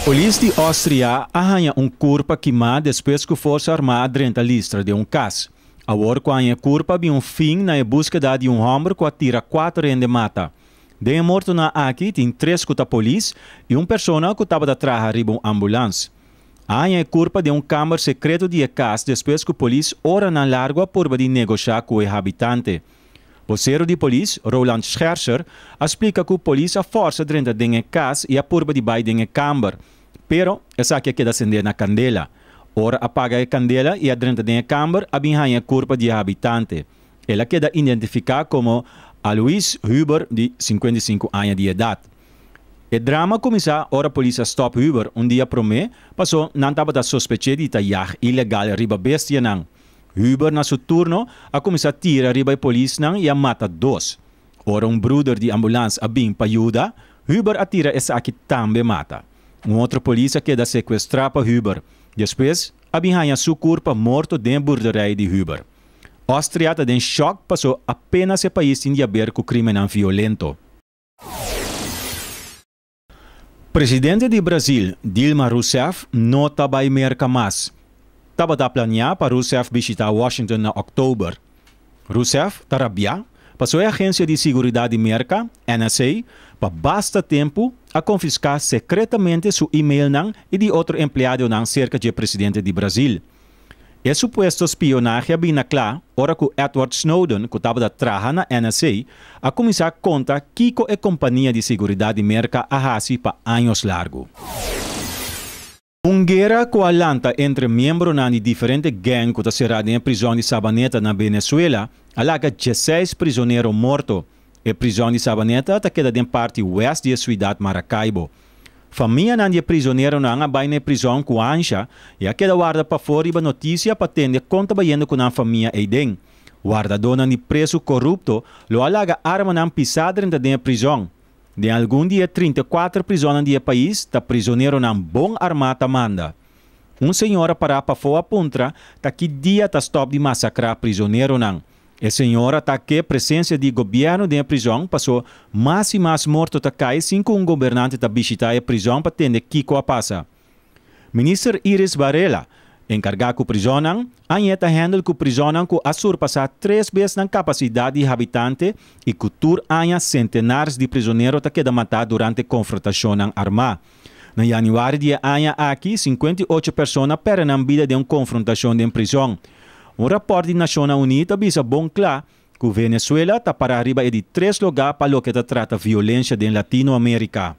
Polícia de Áustria arranha corpo queimado depois que a Força Armada renta a listra de caso. Agora, com a corpo, havia fim na busca de homem que atira 4 em de mata. De morto na aqui, tem 3 que polícia e uma pessoa que estava atrás de uma ambulância. A corpo de câmara secreto de casa depois que a polícia ora na larga por de negociar com o habitante. O vocero de polícia, Roland Scherzer, explica que a polícia força dentro da casa e a purba de baixo da câmara. Pero, essa que queda acender na candela. Ora apaga a candela e a dentro da câmara abinha a corpo de habitante. Ela queda identificada como Alois Huber, de 55 anos de idade. O drama começou ora a polícia stop Huber dia promê, passou não estava da suspeita de talhar ilegal riba bestia não. Huber, na seu turno, a começar a tirar riba a polícia e a mata 2. Ora brother de ambulância abim para ajudar, Huber atira essa aqui também mata. Outro polícia queda sequestrar para Huber. Depois, abinha seu corpo morto dentro da borderia de Huber. Áustria está em choque, passou apenas o país em haver com crime não violento. Presidente do Brasil, Dilma Rousseff, não estava em merca mais. Estava a planear para Rousseff visitar Washington em outubro. Rousseff, tarabia, passou a agência de seguridade de merca, NSA, para basta tempo a confiscar secretamente seu e-mail e de outro empregado cerca do presidente do Brasil. E suposto espionagem bem claro, ora que Edward Snowden, que estava atrás na NSA, a começar a contar que a companhia de seguridade de merca a hasi para anos largo. Guerra coalanta entre membros de diferentes gangues que será na prisão de Sabaneta na Venezuela, alaga 16 prisioneiros mortos. A prisão de Sabaneta está queda em parte oeste da cidade Maracaibo. Família de prisioneiros não vai na prisão com ancha e a queda guarda para fora e a notícia para ter conta baiano com a família Eiden. Guardador de preso corrupto lo alaga arma na pisada dentro da prisão. De algum dia 34 prisões do país, está prisioneiro na bom armada manda. Senhora para fora puntra, tá que dia está stop de massacrar prisioneiro não. A senhora está que presença de governo da prisão passou mais e mais morto tá cai sem que governante tá visitar a prisão para entender que coisa passa. Ministro Iris Varela, encarregado com prisão, ainda handle com prisão que a surpassar 3 vezes na capacidade de habitante e que tur ainda centenares de prisioneiros tá queda matar durante a confrontação armada. Na januário de ano aqui, 58 pessoas perderam a vida de uma confrontação em prisão. Um rapport de Nações Unidas avisa bom claro que a Venezuela está para arriba de 3 lugares para o que trata violência em Latinoamérica.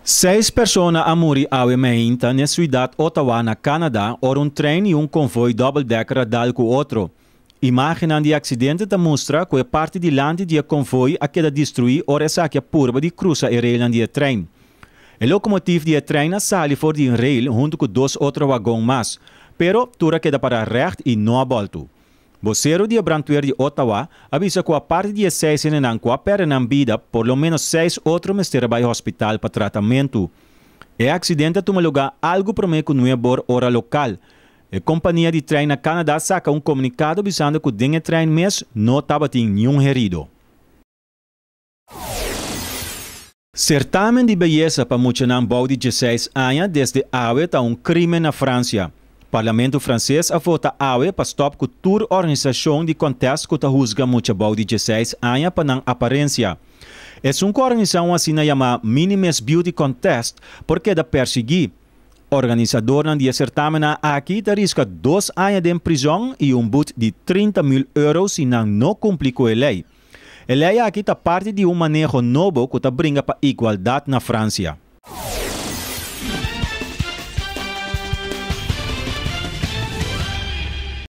6 pessoas a morrer aumenta na cidade de Ottawa, na Canadá, por trem e convoio double-decker dal com outro. Imagem de acidente mostra que a parte de lante do convoio a queda destruída ou essa que a purba de cruza a rail do trem. O locomotivo do trem sai fora de rail junto com 2 outros vagões mais, pero tura queda para recht e não a volta. Vocero de brandweer de Ottawa avisa que a parte de 6 não perderam vida, por lo menos 6 outros estão para o hospital para tratamento. O acidente toma lugar algo promete que não é por hora local. A companhia de trem na Canadá saca comunicado avisando que o trem mesmo não estava tendo nenhum herido. Certamen de beleza para muitos não de 16 anos desde awe está crime na França. O Parlamento francês a vota awe para stop com toda organização de contest que juzga muitos de 16 anos para não aparência. É uma organização assim chamada Minimes Beauty Contest porque da perseguir. O organizador do certamen aqui arrisca 2 anos de prisão e boete de 30 mil euros se não cumprir com a lei. A lei aqui está parte de manejo novo que brinca para igualdade na França.